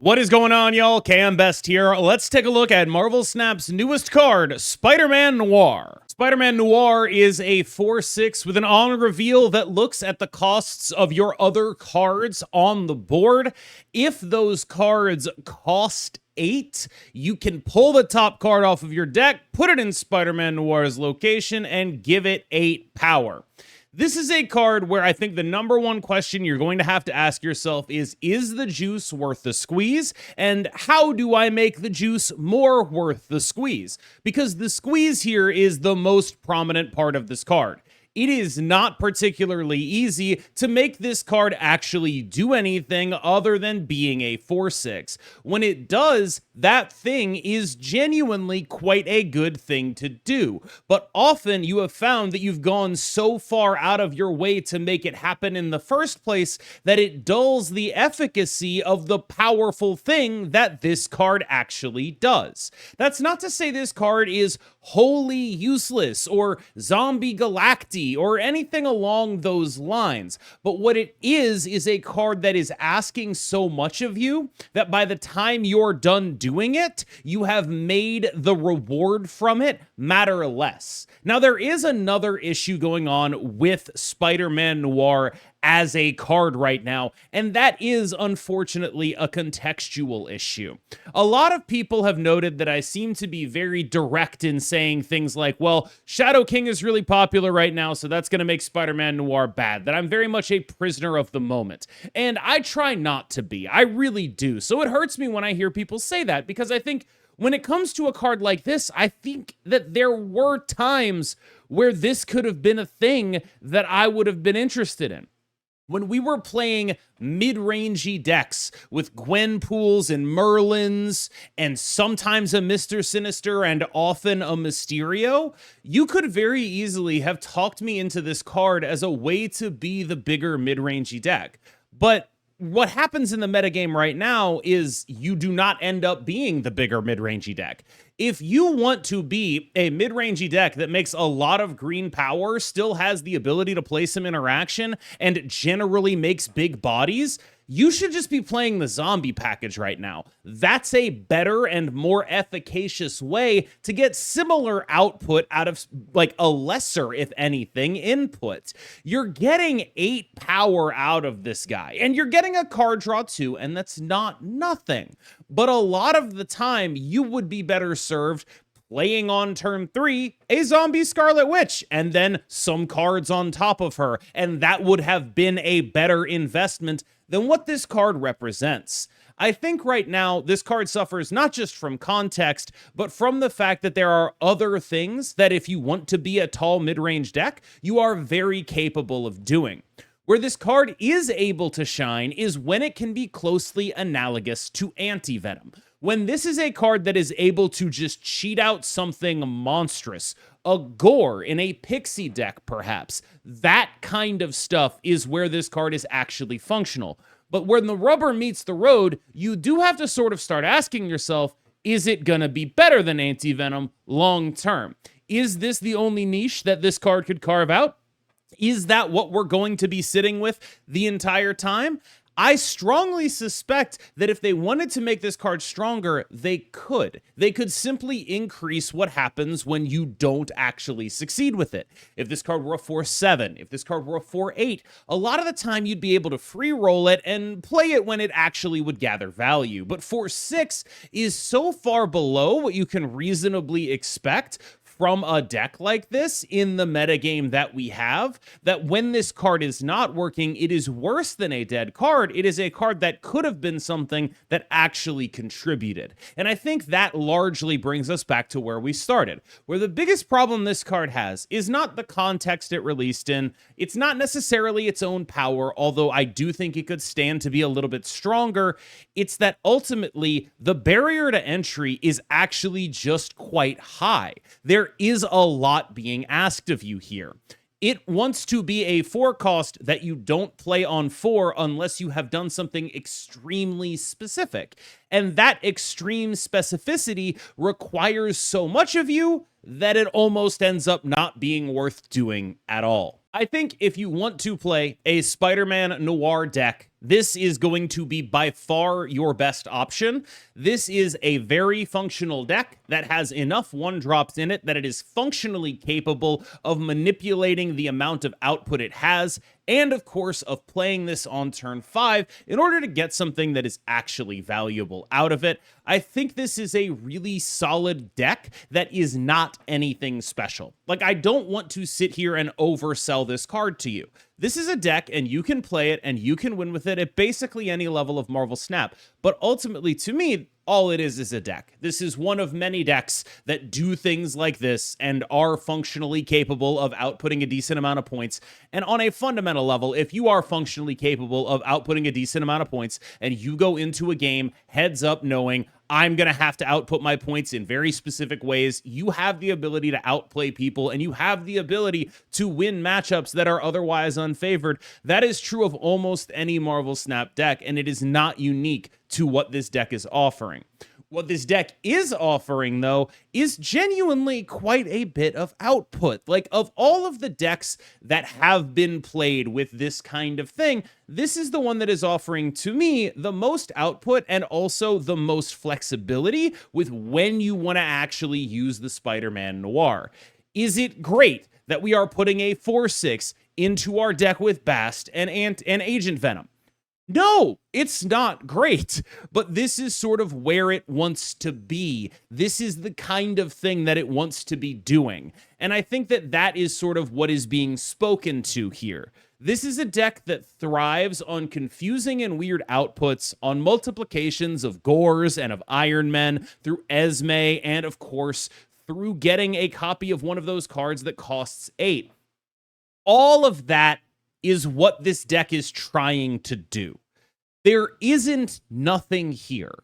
What is going on, y'all? KMBest here. Let's take a look at Marvel Snap's newest card, Spider-Man Noir. Spider-Man Noir is a 4/6 with an on reveal that looks at the costs of your other cards on the board. If those cards cost 8, you can pull the top card off of your deck, put it in Spider-Man Noir's location, and give it 8 power. This is a card where I think the number one question you're going to have to ask yourself is the juice worth the squeeze? And how do I make the juice more worth the squeeze? Because the squeeze here is the most prominent part of this card. It is not particularly easy to make this card actually do anything other than being a 4/6. When it does, that thing is genuinely quite a good thing to do. But often you have found that you've gone so far out of your way to make it happen in the first place that it dulls the efficacy of the powerful thing that this card actually does. That's not to say this card is wholly useless or zombie galactic or anything along those lines. But what it is a card that is asking so much of you that by the time you're done doing it, you have made the reward from it matter less. Now, there is another issue going on with Spider-Man Noir as a card right now, and that is unfortunately a contextual issue. A lot of people have noted that I seem to be very direct in saying things like, well, Shadow King is really popular right now, so that's going to make Spider-Man Noir bad, that I'm very much a prisoner of the moment. And I try not to be. I really do. So it hurts me when I hear people say that, because I think when it comes to a card like this, I think that there were times where this could have been a thing that I would have been interested in. When we were playing mid-rangey decks with Gwenpools and Merlins and sometimes a Mr. Sinister and often a Mysterio, you could very easily have talked me into this card as a way to be the bigger mid-rangey deck. But what happens in the metagame right now is you do not end up being the bigger mid-rangey deck. If you want to be a mid-rangey deck that makes a lot of green power, still has the ability to play some interaction, and generally makes big bodies, you should just be playing the zombie package right now. That's a better and more efficacious way to get similar output out of, like, a lesser, if anything, input. You're getting 8 power out of this guy, and you're getting a card draw too, and that's not nothing. But a lot of the time, you would be better served playing on turn 3 a zombie Scarlet Witch and then some cards on top of her, and that would have been a better investment than what this card represents. I think right now this card suffers not just from context, but from the fact that there are other things that if you want to be a tall mid-range deck, you are very capable of doing. Where this card is able to shine is when it can be closely analogous to Anti-Venom. When this is a card that is able to just cheat out something monstrous, a Gore in a Pixie deck perhaps, that kind of stuff is where this card is actually functional. But when the rubber meets the road, you do have to sort of start asking yourself, is it going to be better than Anti-Venom long term? Is this the only niche that this card could carve out? Is that what we're going to be sitting with the entire time? I strongly suspect that if they wanted to make this card stronger, they could. They could simply increase what happens when you don't actually succeed with it. If this card were a 4/7, if this card were a 4/8, a lot of the time you'd be able to free roll it and play it when it actually would gather value. But 4/6 is so far below what you can reasonably expect from a deck like this in the metagame that we have, that when this card is not working, it is worse than a dead card. It is a card that could have been something that actually contributed. And I think that largely brings us back to where we started, where the biggest problem this card has is not the context it released in. It's not necessarily its own power, although I do think it could stand to be a little bit stronger. It's that ultimately the barrier to entry is actually just quite high. There is a lot being asked of you here. It wants to be a 4 cost that you don't play on 4 unless you have done something extremely specific. And that extreme specificity requires so much of you that it almost ends up not being worth doing at all. I think if you want to play a Spider-Man Noir deck, this is going to be by far your best option. This is a very functional deck that has enough one-drops in it that it is functionally capable of manipulating the amount of output it has, and of course of playing this on turn 5 in order to get something that is actually valuable out of it. I think this is a really solid deck that is not anything special. Like, I don't want to sit here and oversell this card to you. This is a deck, and you can play it, and you can win with it at basically any level of Marvel Snap. But ultimately, to me, all it is a deck. This is one of many decks that do things like this and are functionally capable of outputting a decent amount of points. And on a fundamental level, if you are functionally capable of outputting a decent amount of points, and you go into a game heads up knowing, I'm going to have to output my points in very specific ways, you have the ability to outplay people, and you have the ability to win matchups that are otherwise unfavored. That is true of almost any Marvel Snap deck, and it is not unique to what this deck is offering. What this deck is offering, though, is genuinely quite a bit of output. Like, of all of the decks that have been played with this kind of thing, this is the one that is offering, to me, the most output and also the most flexibility with when you want to actually use the Spider-Man Noir. Is it great that we are putting a 4/6 into our deck with Bast and Agent Venom? No, it's not great, but this is sort of where it wants to be. This is the kind of thing that it wants to be doing. And I think that that is sort of what is being spoken to here. This is a deck that thrives on confusing and weird outputs, on multiplications of Gores and of Iron Men, through Esme, and of course, through getting a copy of one of those cards that costs 8. All of that is what this deck is trying to do. There isn't nothing here.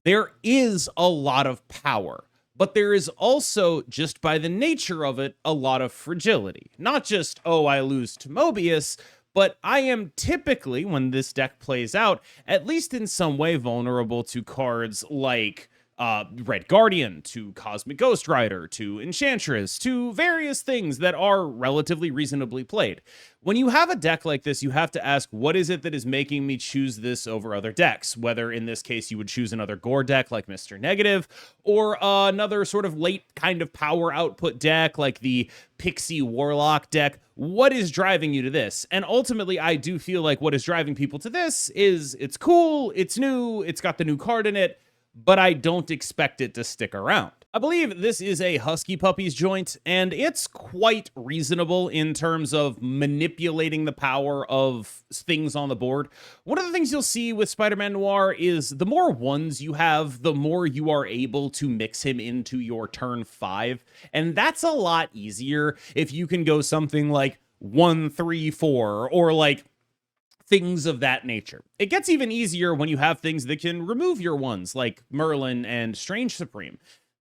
There is a lot of power, but there is also, just by the nature of it, a lot of fragility. Not just, oh, I lose to Mobius, but I am typically, when this deck plays out, at least in some way vulnerable to cards like Red Guardian, to Cosmic Ghost Rider, to Enchantress, to various things that are relatively reasonably played. When you have a deck like this, you have to ask, what is it that is making me choose this over other decks? Whether in this case you would choose another Gore deck like Mr. Negative, or another sort of late kind of power output deck like the Pixie Warlock deck. What is driving you to this? And ultimately, I do feel like what is driving people to this is it's cool, it's new, it's got the new card in it, but I don't expect it to stick around. I believe this is a Husky Puppies joint, and it's quite reasonable in terms of manipulating the power of things on the board. One of the things you'll see with Spider-Man Noir is the more ones you have, the more you are able to mix him into your turn 5, and that's a lot easier if you can go something like 1, 3, 4, or like things of that nature. It gets even easier when you have things that can remove your ones, like Merlin and Strange Supreme.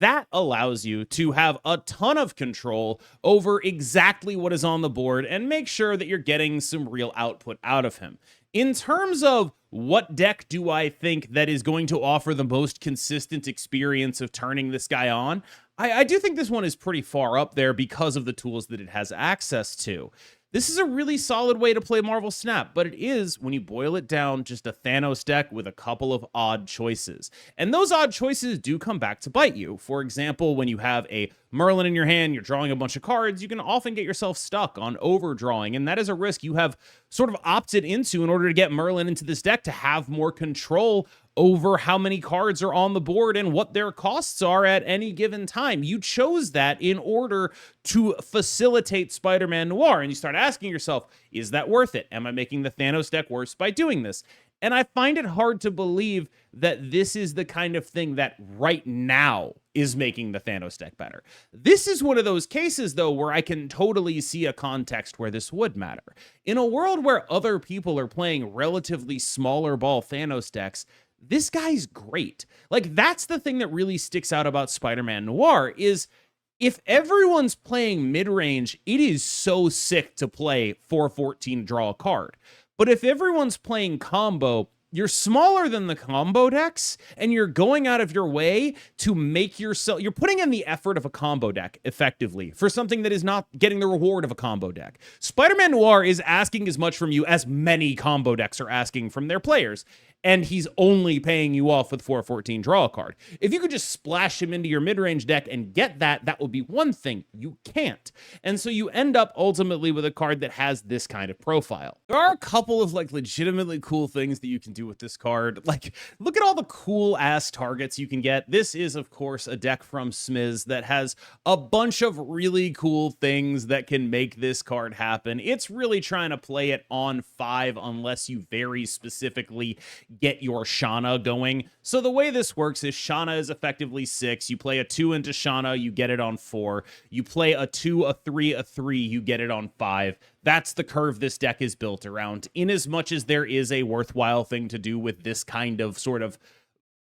That allows you to have a ton of control over exactly what is on the board and make sure that you're getting some real output out of him. In terms of what deck do I think that is going to offer the most consistent experience of turning this guy on, I do think this one is pretty far up there because of the tools that it has access to. This is a really solid way to play Marvel Snap, but it is, when you boil it down, just a Thanos deck with a couple of odd choices. And those odd choices do come back to bite you. For example, when you have a Merlin in your hand, you're drawing a bunch of cards, you can often get yourself stuck on overdrawing, and that is a risk you have sort of opted into in order to get Merlin into this deck to have more control over how many cards are on the board and what their costs are at any given time. You chose that in order to facilitate Spider-Man Noir, and you start asking yourself, is that worth it? Am I making the Thanos deck worse by doing this? And I find it hard to believe that this is the kind of thing that right now is making the Thanos deck better. This is one of those cases, though, where I can totally see a context where this would matter. In a world where other people are playing relatively smaller ball Thanos decks, this guy's great. Like, that's the thing that really sticks out about Spider-Man Noir is if everyone's playing mid-range, it is so sick to play 4/14 draw a card. But if everyone's playing combo, you're smaller than the combo decks, and you're going out of your way to make yourself, you're putting in the effort of a combo deck effectively for something that is not getting the reward of a combo deck. Spider-Man Noir is asking as much from you as many combo decks are asking from their players, and he's only paying you off with 414 draw a card. If you could just splash him into your mid-range deck and get that, that would be one thing. You can't. And so you end up ultimately with a card that has this kind of profile. There are a couple of like legitimately cool things that you can do with this card. Like, look at all the cool ass targets you can get. This is, of course, a deck from Smiz that has a bunch of really cool things that can make this card happen. It's really trying to play it on 5 unless you very specifically get your Shauna going. So the way this works is Shauna is effectively 6. You play a 2 into Shauna, you get it on 4. You play a 2, a 3, a 3, you get it on 5. That's the curve this deck is built around. In as much as there is a worthwhile thing to do with this kind of sort of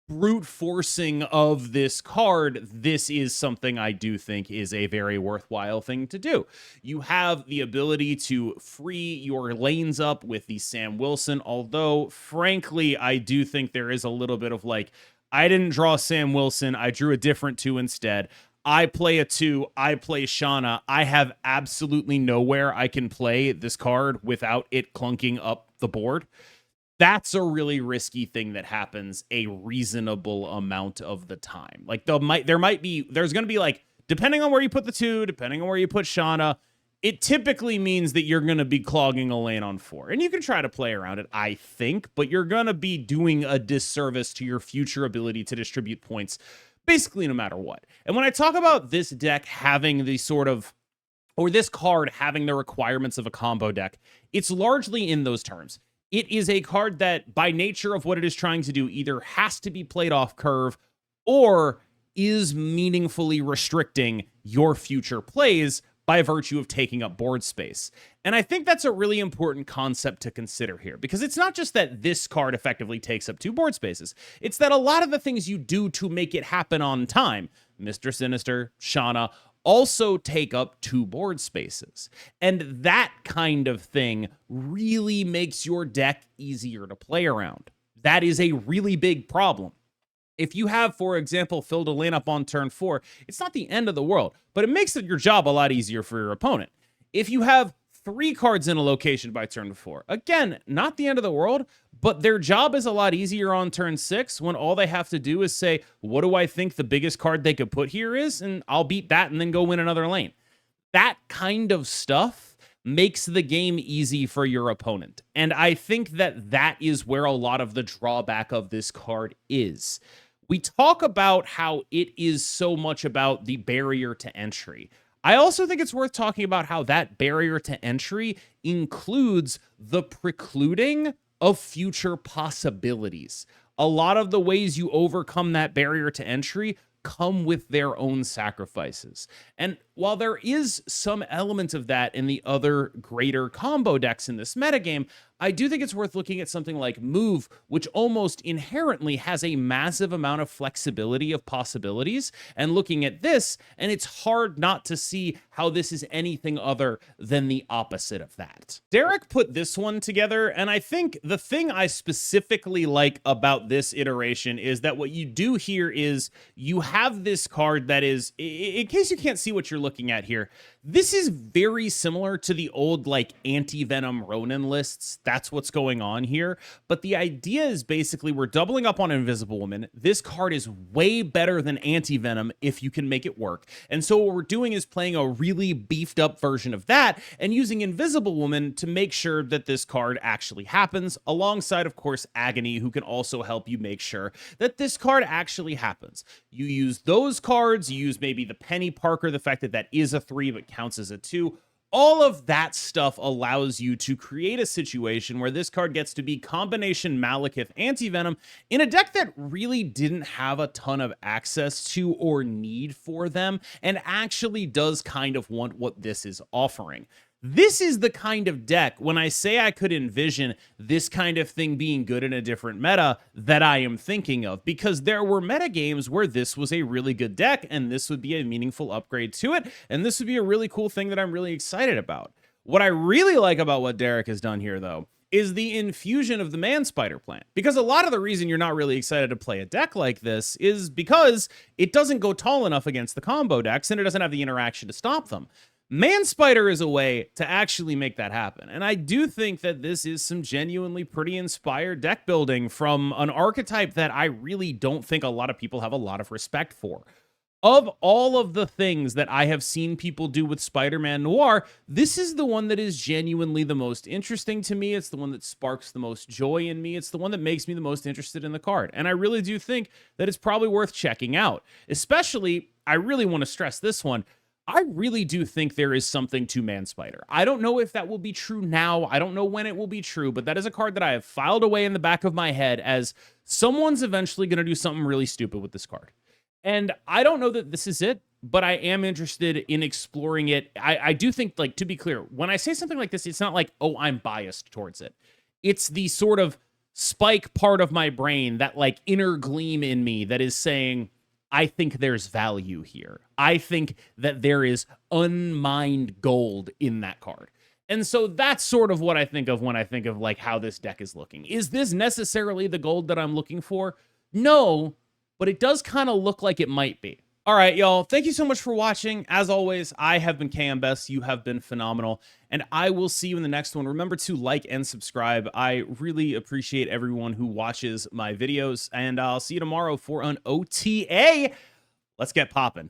brute forcing of this card, this is something I do think is a very worthwhile thing to do. You have the ability to free your lanes up with the Sam Wilson, although frankly, I do think there is a little bit of like, I didn't draw Sam Wilson, I drew a different 2 instead. I play a 2, I play Shauna. I have absolutely nowhere I can play this card without it clunking up the board. That's a really risky thing that happens a reasonable amount of the time. Like there's going to be like, depending on where you put the 2, depending on where you put Shauna, it typically means that you're going to be clogging a lane on 4. And you can try to play around it, I think, but you're going to be doing a disservice to your future ability to distribute points, basically no matter what. And when I talk about this deck having the sort of, or this card having the requirements of a combo deck, it's largely in those terms. It is a card that, by nature of what it is trying to do, either has to be played off curve or is meaningfully restricting your future plays by virtue of taking up board space. And I think that's a really important concept to consider here, because it's not just that this card effectively takes up 2 board spaces. It's that a lot of the things you do to make it happen on time, Mr. Sinister, Shauna, also take up 2 board spaces. And that kind of thing really makes your deck easier to play around. That is a really big problem. If you have, for example, filled a lane up on turn 4, it's not the end of the world, but it makes your job a lot easier for your opponent. If you have 3 cards in a location by turn 4, again, not the end of the world, but their job is a lot easier on turn 6 when all they have to do is say, what do I think the biggest card they could put here is? And I'll beat that and then go win another lane. That kind of stuff makes the game easy for your opponent. And I think that that is where a lot of the drawback of this card is. We talk about how it is so much about the barrier to entry. I also think it's worth talking about how that barrier to entry includes the precluding of future possibilities. A lot of the ways you overcome that barrier to entry come with their own sacrifices. And while there is some element of that in the other greater combo decks in this metagame, I do think it's worth looking at something like Move, which almost inherently has a massive amount of flexibility of possibilities, and looking at this, and it's hard not to see how this is anything other than the opposite of that. Derek put this one together, and I think the thing I specifically like about this iteration is that what you do here is you have this card that is, in case you can't see what you're looking at here, this is very similar to the old like anti-venom Ronin lists. That's what's going on here. But the idea is basically we're doubling up on Invisible Woman. This card is way better than anti-venom if you can make it work. And so what we're doing is playing a really beefed up version of that and using Invisible Woman to make sure that this card actually happens, alongside, of course, Agony, who can also help you make sure that this card actually happens. You use those cards, you use maybe the Penny Parker, the fact that that is a 3 but counts as a 2. All of that stuff allows you to create a situation where this card gets to be combination Malekith Anti-Venom in a deck that really didn't have a ton of access to or need for them, and actually does kind of want what this is offering. This is the kind of deck, when I say I could envision this kind of thing being good in a different meta, that I am thinking of, because there were meta games where this was a really good deck, and this would be a meaningful upgrade to it, and this would be a really cool thing that I'm really excited about. What I really like about what Derek has done here, though, is the infusion of the Man Spider plant. Because a lot of the reason you're not really excited to play a deck like this is because it doesn't go tall enough against the combo decks and it doesn't have the interaction to stop them. Man Spider is a way to actually make that happen. And I do think that this is some genuinely pretty inspired deck building from an archetype that I really don't think a lot of people have a lot of respect for. Of all of the things that I have seen people do with Spider-Man Noir, this is the one that is genuinely the most interesting to me. It's the one that sparks the most joy in me. It's the one that makes me the most interested in the card. And I really do think that it's probably worth checking out. Especially, I really want to stress this one. I really do think there is something to Man Spider. I don't know if that will be true now. I don't know when it will be true, but that is a card that I have filed away in the back of my head as someone's eventually going to do something really stupid with this card. And I don't know that this is it, but I am interested in exploring it. I do think, like, to be clear, when I say something like this, it's not like, oh, I'm biased towards it. It's the sort of spike part of my brain, that like inner gleam in me that is saying, I think there's value here. I think that there is unmined gold in that card. And so that's sort of what I think of when I think of like how this deck is looking. Is this necessarily the gold that I'm looking for? No, but it does kind of look like it might be. All right, y'all. Thank you so much for watching. As always, I have been KMBest. You have been phenomenal. And I will see you in the next one. Remember to like and subscribe. I really appreciate everyone who watches my videos. And I'll see you tomorrow for an OTA. Let's get popping.